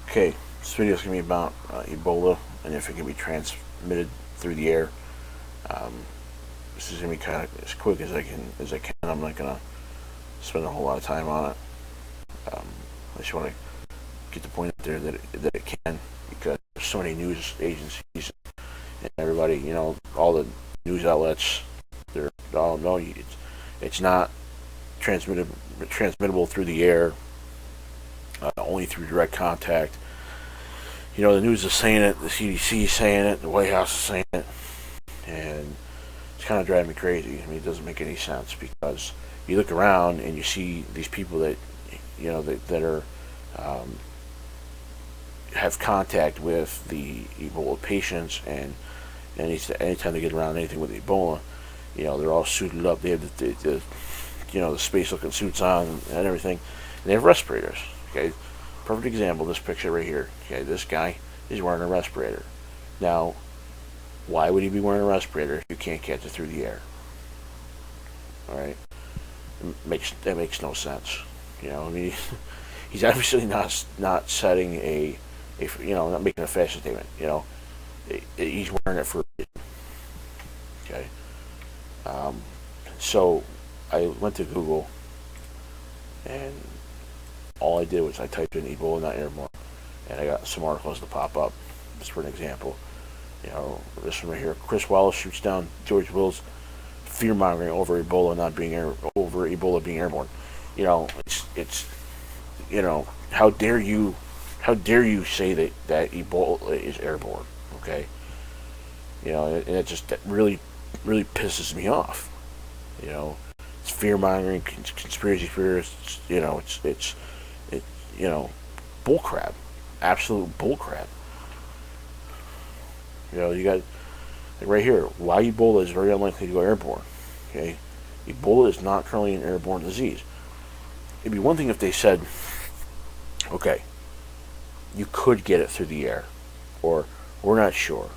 Okay, this video is going to be about Ebola and if it can be transmitted through the air. Um, this is going to be kind of as quick as I can. I'm not going to spend a whole lot of time on it. I just want to get the point out there that it can, because there's so many news agencies and everybody, all the news outlets, they're all no, it's not transmittable through the air, only through direct contact. The news is saying it, the CDC is saying it, the White House is saying it, and it's kind of driving me crazy. I mean, it doesn't make any sense, because you look around and you see these people that, that are have contact with the Ebola patients, and anytime they get around anything with Ebola, they're all suited up. They have the space-looking suits on and everything, and they have respirators. Okay, perfect example. This picture right here. Okay, this guy is wearing a respirator. Now, why would he be wearing a respirator if you can't catch it through the air? All right, that makes no sense. I mean, he's obviously not setting not making a fashion statement. He's wearing it for a reason. Okay. So I went to Google, and all I did was I typed in Ebola, not Airborne, and I got some articles to pop up. Just for an example, this one right here: Chris Wallace shoots down George Will's fear mongering over Ebola being airborne. It's how dare you say that Ebola is airborne? Okay, and that really pisses me off. It's fear mongering, conspiracy theorists. It's bullcrap, absolute bullcrap. You got right here why Ebola is very unlikely to go airborne. Okay, Ebola is not currently an airborne disease. It'd be one thing if they said, okay, you could get it through the air, or we're not sure.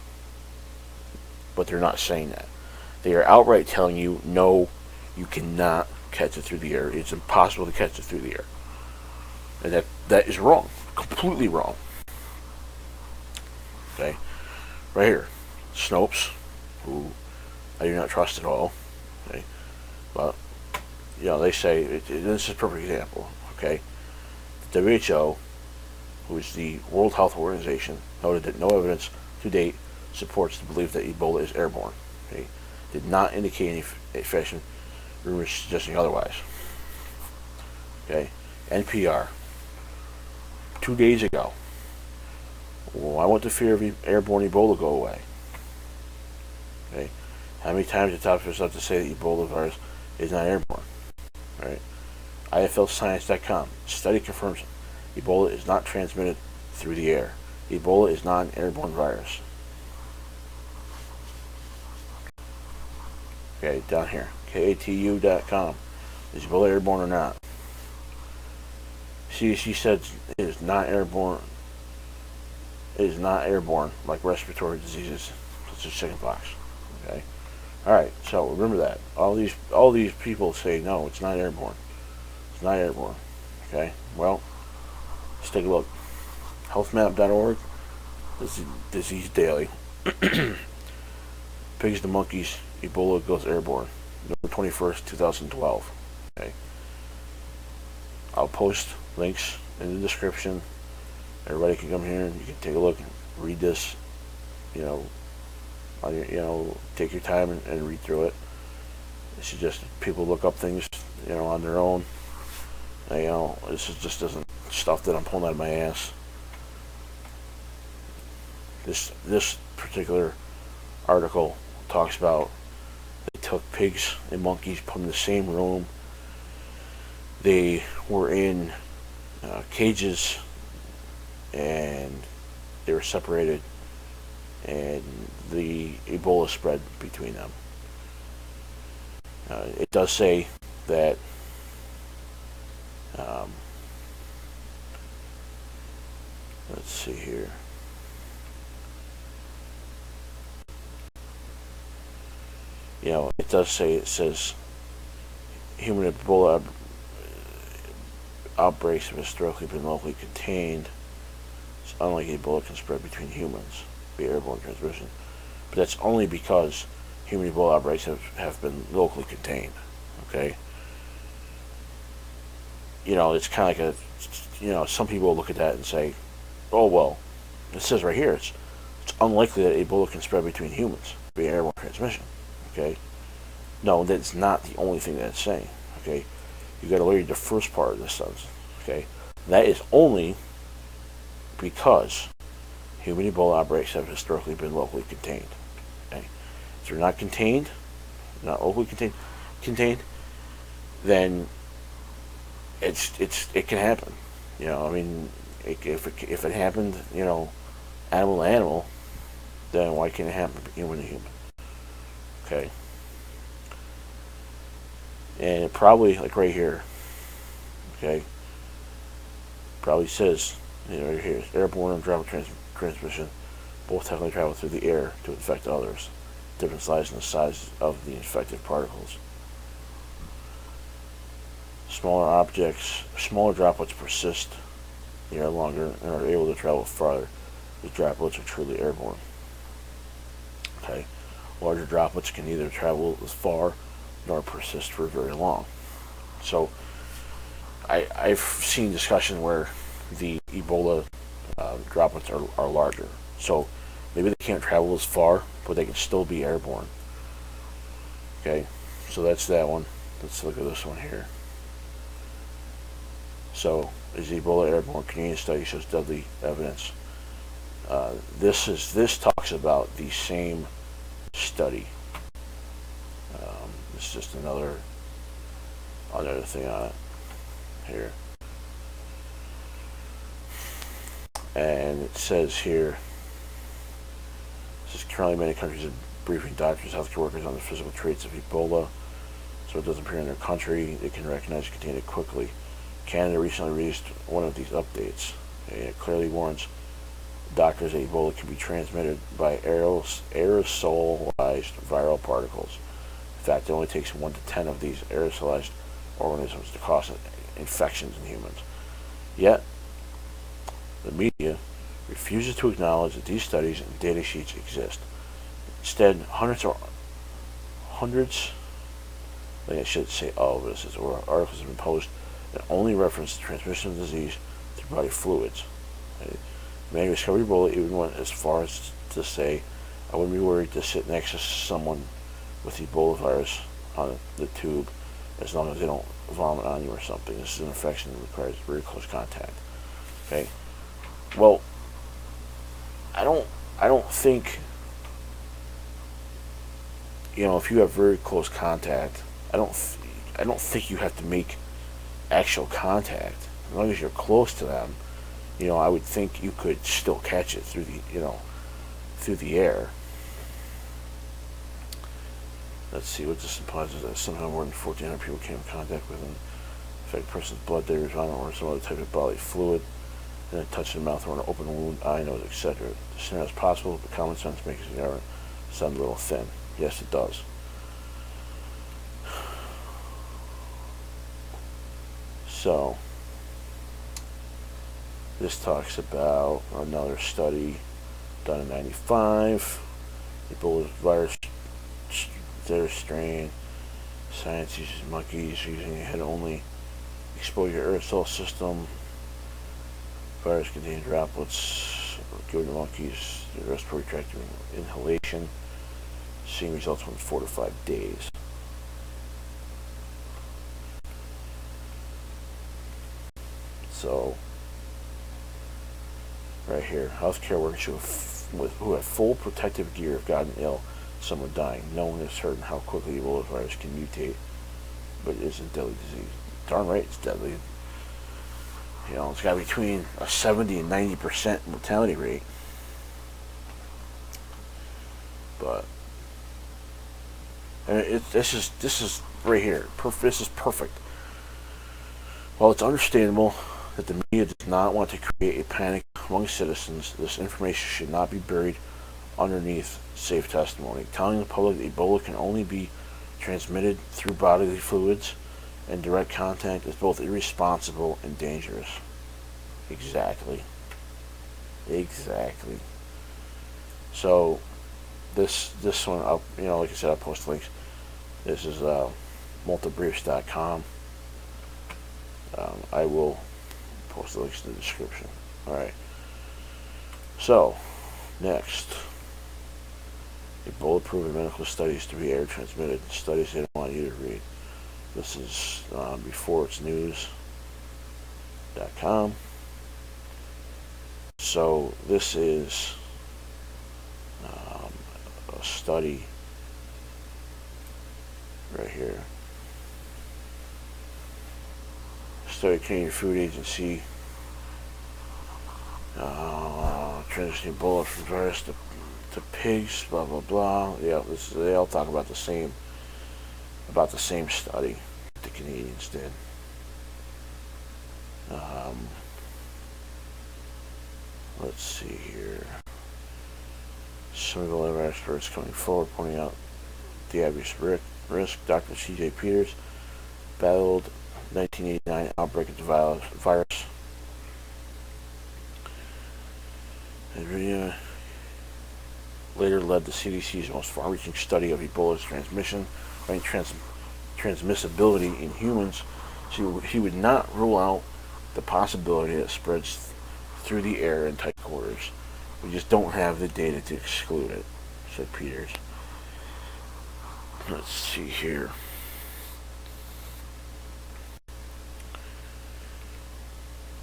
But they're not saying that. They are outright telling you, no, you cannot catch it through the air. It's impossible to catch it through the air. And that is wrong. Completely wrong. Okay? Right here. Snopes, who I do not trust at all. Okay? But, they say, this is a perfect example. Okay? The WHO, who is the World Health Organization, noted that no evidence to date supports the belief that Ebola is airborne. Okay? Did not indicate any fashion rumors suggesting otherwise. Okay? NPR, 2 days ago. Why won't the fear of airborne Ebola go away? Okay? How many times did Top yourself to say that Ebola virus is not airborne? Right? IFLscience.com. Study confirms Ebola is not transmitted through the air. Ebola is not an airborne virus. Okay, down here. KATU.com. Is Ebola airborne or not? CDC said it is not airborne. It is not airborne like respiratory diseases such as chickenpox. Okay. All right. So remember that. All these people say no, it's not airborne. It's not airborne. Okay. Well, let's take a look. Healthmap.org. Disease Daily. Pigs to monkeys. Ebola goes airborne. November 21st, 2012. Okay. I'll post links in the description. Everybody can come here and you can take a look and read this. Take your time and read through it. This is just people look up things, on their own. This just isn't stuff that I'm pulling out of my ass. This particular article talks about they took pigs and monkeys, put them in the same room. They were in cages, and they were separated, and the Ebola spread between them. It does say that let's see here. It says human Ebola outbreaks have historically been locally contained. It's unlike Ebola can spread between humans via airborne transmission. But that's only because human Ebola outbreaks have been locally contained. Okay? It's kind of like some people look at that and say, oh, well, it says right here, it's unlikely that Ebola can spread between humans via airborne transmission. Okay? No, that's not the only thing that it's saying. Okay? You got to read the first part of this sentence. Okay? That is only because human Ebola outbreaks have historically been locally contained. Okay? If they're not contained, not locally contained, then it can happen. If it happened, animal to animal, then why can't it happen human to human? Okay. And it probably, like right here, okay, probably says, right here, airborne and droplet transmission both technically travel through the air to infect others. Difference lies in the size of the infected particles. Smaller droplets persist the air longer and are able to travel farther. The droplets are truly airborne. Okay, larger droplets can neither travel as far nor persist for very long. So, I've seen discussion where the Ebola droplets are larger. So maybe they can't travel as far, but they can still be airborne. Okay, so that's that one. Let's look at this one here. So, is Ebola airborne? Canadian study shows deadly evidence. This talks about the same study. It's just another thing on it here, and it says here. It says currently many countries are briefing doctors, healthcare workers on the physical traits of Ebola, so it doesn't appear in their country. They can recognize and contain it quickly. Canada recently released one of these updates. It clearly warns doctors that Ebola can be transmitted by aerosolized viral particles. In fact, it only takes 1 to 10 of these aerosolized organisms to cause infections in humans. Yet, the media refuses to acknowledge that these studies and data sheets exist. Instead, hundreds, I should say articles have been published that only reference the transmission of the disease through body fluids. Many discovered Ebola even went as far as to say, I wouldn't be worried to sit next to someone with Ebola virus on the tube as long as they don't vomit on you or something. This is an infection that requires very close contact. Okay. Well, I don't think, if you have very close contact, I don't think you have to make actual contact. As long as you're close to them, I would think you could still catch it through the air. Let's see what this implies is that somehow more than 1,400 people came in contact with an affected person's blood, dairy, vomit, or some other type of bodily fluid, and a touch in the mouth or an open wound, eye, nose, etc. The scenario is possible, but common sense makes the argument sound a little thin. Yes, it does. So, this talks about another study done in '95. Ebola virus strain. Science uses monkeys using a head-only exposure aerosol system. Virus containing droplets given to monkeys, the respiratory tract inhalation. Seeing results within 4 to 5 days. So, right here, healthcare workers who have full protective gear have gotten ill. Some are dying. No one is certain how quickly Ebola virus can mutate, but it is a deadly disease. Darn right, it's deadly. It's got between a 70 and 90% mortality rate. But this is right here. This is perfect. While it's understandable that the media does not want to create a panic among citizens, this information should not be buried underneath safe testimony. Telling the public that Ebola can only be transmitted through bodily fluids and direct contact is both irresponsible and dangerous. Exactly. Exactly. So this one, like I said, I'll post links. This is multibriefs.com. I will post the links in the description. All right. So next, Ebola proven medical studies to be air transmitted. Studies they don't want you to read. This is beforeitsnews.com. So this is a study right here. Study Canadian Food Agency transitioning Ebola from virus to pigs. Blah blah blah. Yeah, they all talk about the same study the Canadians did. Let's see here. Some of the lab experts coming forward pointing out the obvious risk. Dr. C.J. Peters battled 1989 outbreak of the virus. And later led the CDC's most far-reaching study of Ebola's transmissibility in humans. So he would not rule out the possibility that it spreads through the air in tight quarters. We just don't have the data to exclude it, said Peters. Let's see here.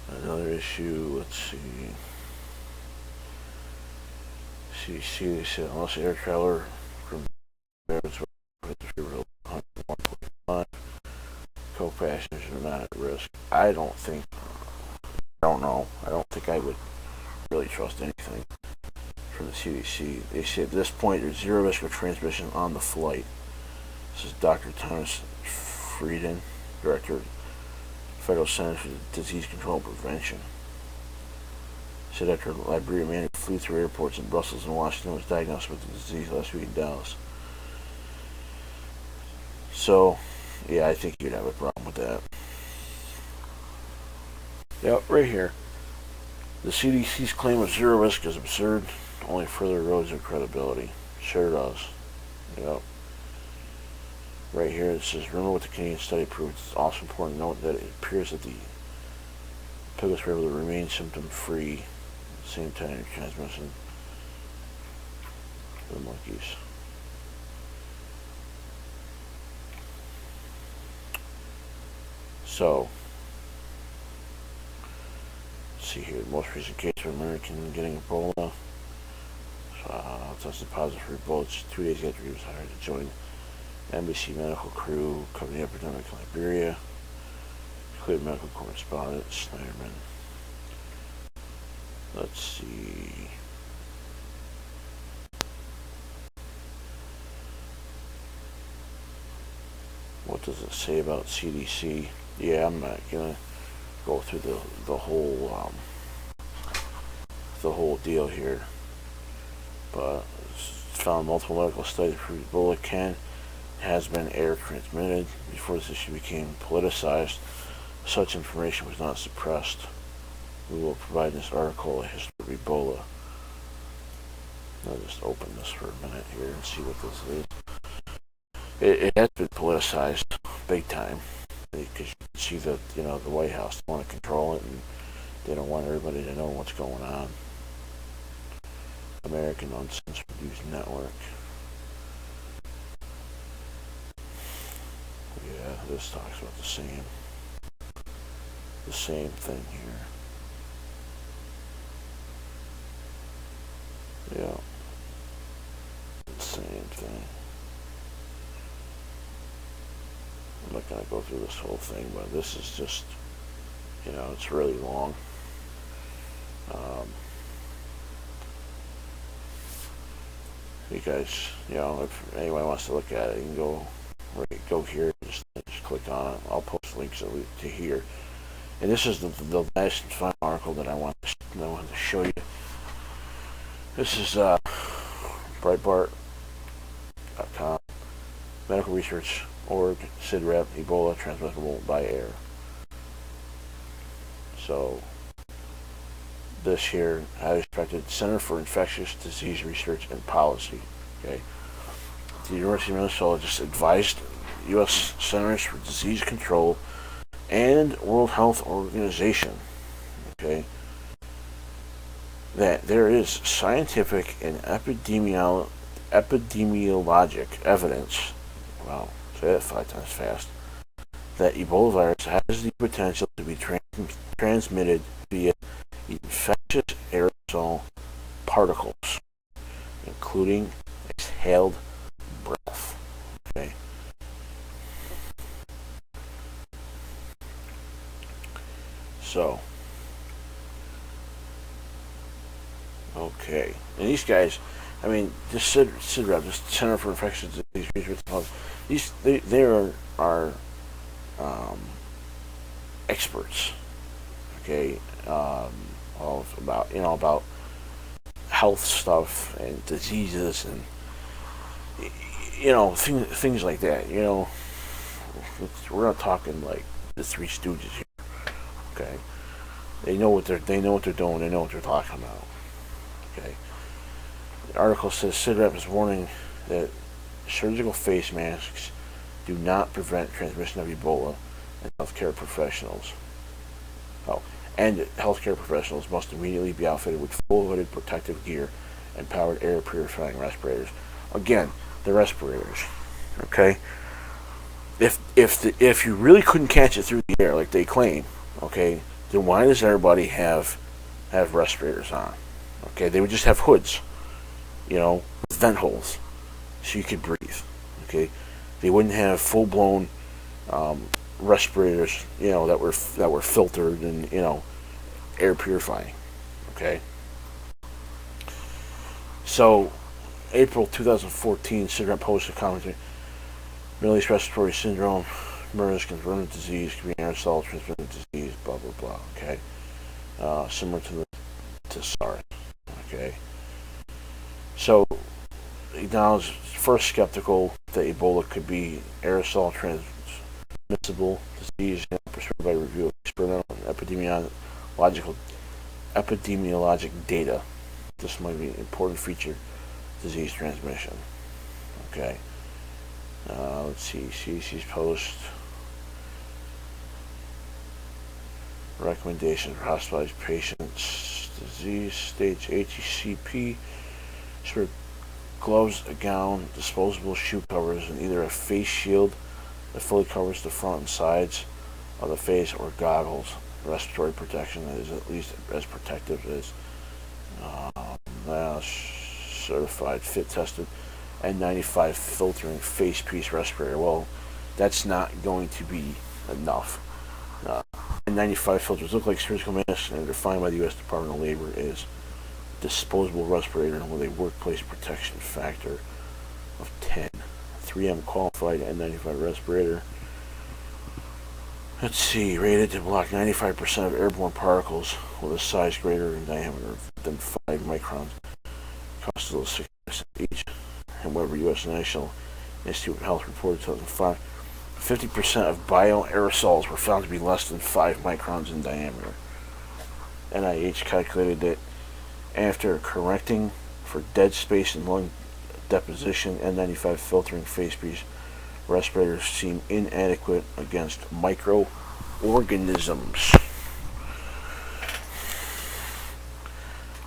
Another issue, let's see. CDC, they said unless air traveler from co-passengers are not at risk. I don't know. I don't think I would really trust anything from the CDC. They say at this point there's zero risk of transmission on the flight. This is Dr. Thomas Frieden, Director of Federal Center for Disease Control and Prevention. Said after a Liberia man who flew through airports in Brussels and Washington was diagnosed with the disease last week in Dallas. So, yeah, I think you'd have a problem with that. Yep, right here. The CDC's claim of zero risk is absurd. Only further erodes their credibility. Sure does. Yep. Right here it says, remember what the Canadian study proved. It's also important to note that it appears that the piglets were able to remain symptom-free at the same time transmission to the monkeys. So, let's see here. The most recent case of an American getting Ebola. Tested positive for Ebola 2 days after he was hired to join embassy medical crew covering the epidemic in Liberia. Included medical correspondent Snyderman. Let's see. What does it say about CDC? Yeah, I'm not gonna go through the whole deal here, but found multiple medical studies prove Ebola has been air transmitted. Before this issue became politicized, such information was not suppressed. We will provide in this article a history of Ebola. I'll just open this for a minute here and see what this is. It has been politicized big time, because you can see that the White House want to control it, and they don't want everybody to know what's going on. American Uncensored News Network. Yeah, this talks about the same thing here. Yeah, the same thing. I'm not going to go through this whole thing, but this is just, it's really long. You guys, if anyone wants to look at it, you can go here, just click on it. I'll post links to here. And this is the last and final article that I want to show you. This is Breitbart.com, Medical Research Org, CIDRAP, Ebola transmittable by air. So this here, highly respected Center for Infectious Disease Research and Policy. Okay, the University of Minnesota just advised U.S. Centers for Disease Control and World Health Organization, okay, that there is scientific and epidemiologic evidence, wow, say that 5 times fast, that Ebola virus has the potential to be transmitted via infectious aerosol particles, including exhaled breath. Okay. So, okay, and these guys, I mean, this CIDRAP, this Center for Infectious Disease Research, they are experts, okay, about health stuff and diseases and things like that. We're not talking like the Three Stooges here, okay? They know what they're doing. They know what they're talking about. Okay. The article says CIDRAP is warning that surgical face masks do not prevent transmission of Ebola, and healthcare professionals. And healthcare professionals must immediately be outfitted with full-hooded protective gear and powered air purifying respirators. Again, the respirators. Okay. If you really couldn't catch it through the air like they claim, okay, then why does everybody have respirators on? Okay, they would just have hoods, with vent holes, so you could breathe. Okay, they wouldn't have full-blown respirators, that were filtered and air purifying. Okay. So, April 2014, CIDRAP posted a commentary. Middle East respiratory syndrome, MERS, confirmed disease, can be aerosol transmitted disease, blah blah blah. Okay, similar to SARS. Okay, so acknowledged first skeptical that Ebola could be aerosol transmissible disease, prescribed by review of experimental and epidemiologic data. This might be an important feature, disease transmission. Okay. Let's see, CDC's post. Recommendations for hospitalized patients. Disease stage HCP. Wear gloves, a gown, disposable shoe covers, and either a face shield that fully covers the front and sides of the face, or goggles. Respiratory protection that is at least as protective as certified, fit tested, N95 filtering face piece respirator. Well, that's not going to be enough. N95 filters look like surgical masks and are defined by the U.S. Department of Labor as disposable respirator with a workplace protection factor of 10. 3M qualified N95 respirator. Let's see, rated to block 95% of airborne particles with a size greater in diameter than 5 microns. Cost of 6% each. However, U.S. National Institute of Health reported 2005, 50% of bioaerosols were found to be less than 5 microns in diameter. NIH calculated that after correcting for dead space and lung deposition, N95 filtering face piece respirators seem inadequate against microorganisms.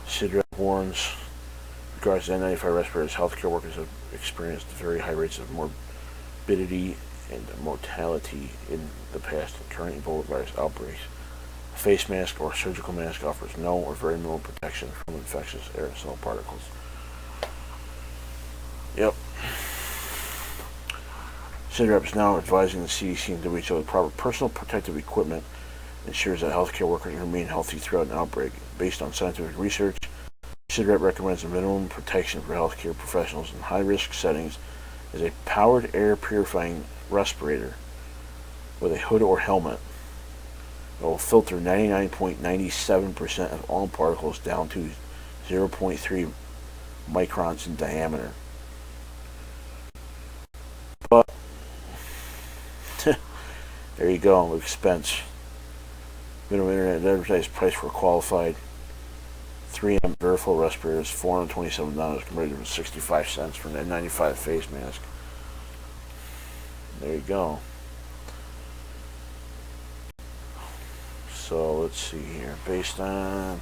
CIDRAP warns regards to N95 respirators, healthcare workers have experienced very high rates of morbidity and mortality in the past and current Ebola virus outbreaks. A face mask or surgical mask offers no or very minimal protection from infectious aerosol particles. Yep. CIDRAP is now advising the CDC and WHO that proper personal protective equipment ensures that healthcare workers remain healthy throughout an outbreak. Based on scientific research, CIDRAP recommends a minimum protection for healthcare professionals in high-risk settings is a powered air purifying respirator with a hood or helmet that will filter 99.97% of all particles down to 0.3 microns in diameter. But there you go, expense. Minimum internet advertised price for qualified 3M Veriflow respirator is $427 compared to 65 cents for an N95 face mask. There you go. So let's see here. Based on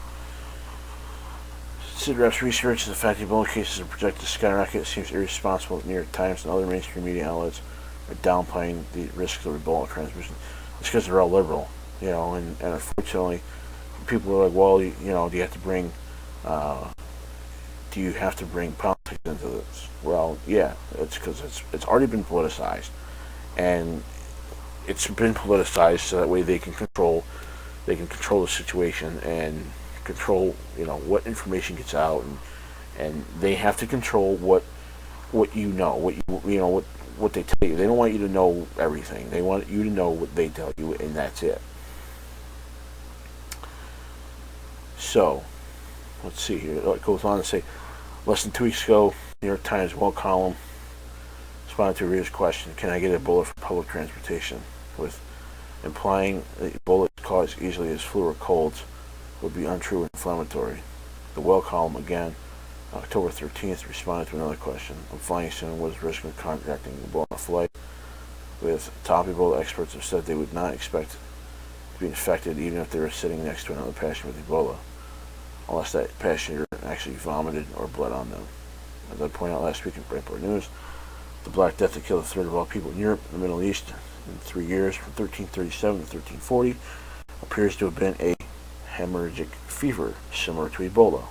CIDRAP's research, the fact that Ebola cases are projected to skyrocket seems irresponsible that New York Times and other mainstream media outlets are downplaying the risks of Ebola transmission. It's because they're all liberal, and unfortunately, people are like, well, do you have to bring, politics into this? Well, yeah, it's because it's already been politicized, and it's been politicized so that way they can control the situation and control what information gets out, and they have to control what what they tell you. They don't want you to know everything. They want you to know what they tell you, and that's it. So let's see here. It goes on to say, less than 2 weeks ago, New York Times wall column responded to a reader's question, can I get Ebola for public transportation? With implying that Ebola is caused easily as flu or colds would be untrue and inflammatory. The well column again, October 13th, responded to another question. I'm flying soon. What is the risk of contracting Ebola on a flight? With top Ebola experts have said they would not expect to be infected even if they were sitting next to another passenger with Ebola, unless that passenger actually vomited or bled on them. As I pointed out last week in Airborne News, the Black Death that killed a third of all people in Europe and the Middle East in 3 years, from 1337 to 1340, appears to have been a hemorrhagic fever similar to Ebola.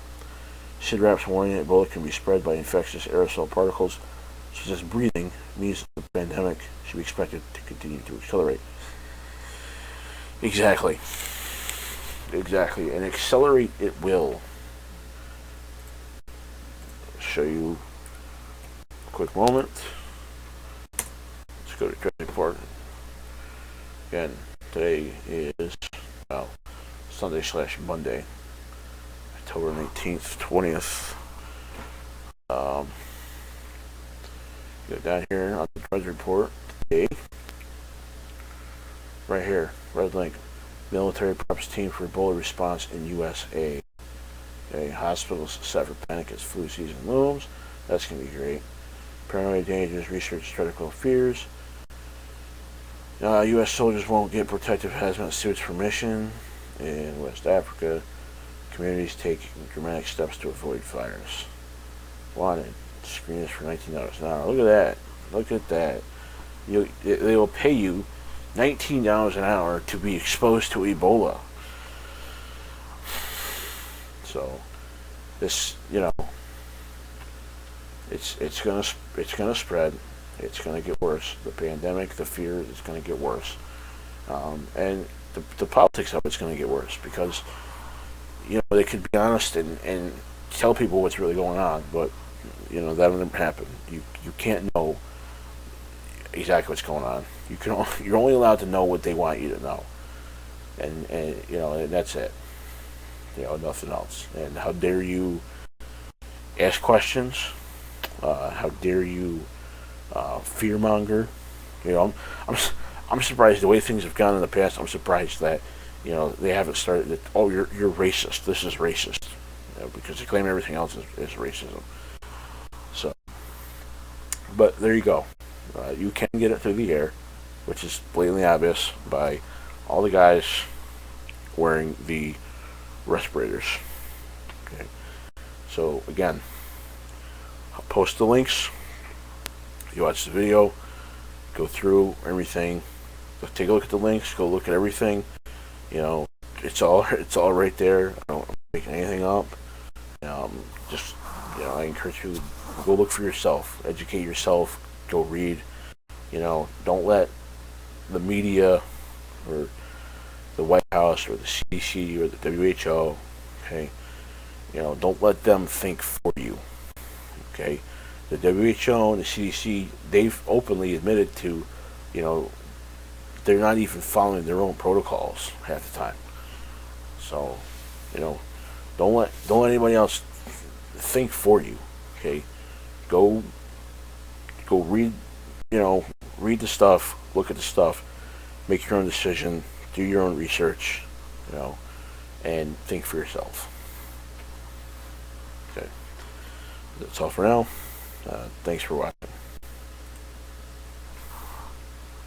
CIDRAP's warning that Ebola can be spread by infectious aerosol particles, such as breathing, means the pandemic should be expected to continue to accelerate. Exactly, and accelerate it will. Show you a quick moment. Let's go to Transmittable. Again, today is Sunday/Monday, October 19th, 20th. Go down here on the Drudge Report today. Right here, red link. Military preps team for Ebola response in USA. Okay, hospitals set for panic as flu season looms. That's going to be great. Paranoid dangers, research critical fears. U.S. soldiers won't get protective hazmat suits permission. In West Africa, communities take dramatic steps to avoid fires. Wanted. Screeners for $19 an hour. Look at that. They will pay you $19 an hour to be exposed to Ebola. So this, it's gonna spread. It's gonna get worse. The pandemic, the fear is gonna get worse, and the politics of it's gonna get worse because they could be honest and tell people what's really going on, but that'll never happen. You can't know exactly what's going on. You're only allowed to know what they want you to know, and that's it. Nothing else. And how dare you ask questions? How dare you fearmonger? I'm surprised the way things have gone in the past. I'm surprised that they haven't started that. Oh, you're racist. This is racist, because they claim everything else is racism. So, but there you go. You can get it through the air, which is blatantly obvious by all the guys wearing the respirators. Okay. So again, I'll post the links. You watch the video, go through everything, take a look at the links, go look at everything. It's all right there. I don't make anything up. I encourage you to go look for yourself, educate yourself, go read. Don't let the media or the White House or the CDC or the WHO, okay, don't let them think for you, okay. The WHO and the CDC, they've openly admitted to, they're not even following their own protocols half the time. So, don't let anybody else think for you, okay. Go read, read the stuff, look at the stuff, make your own decision, do your own research, and think for yourself. Okay. That's all for now. Thanks for watching.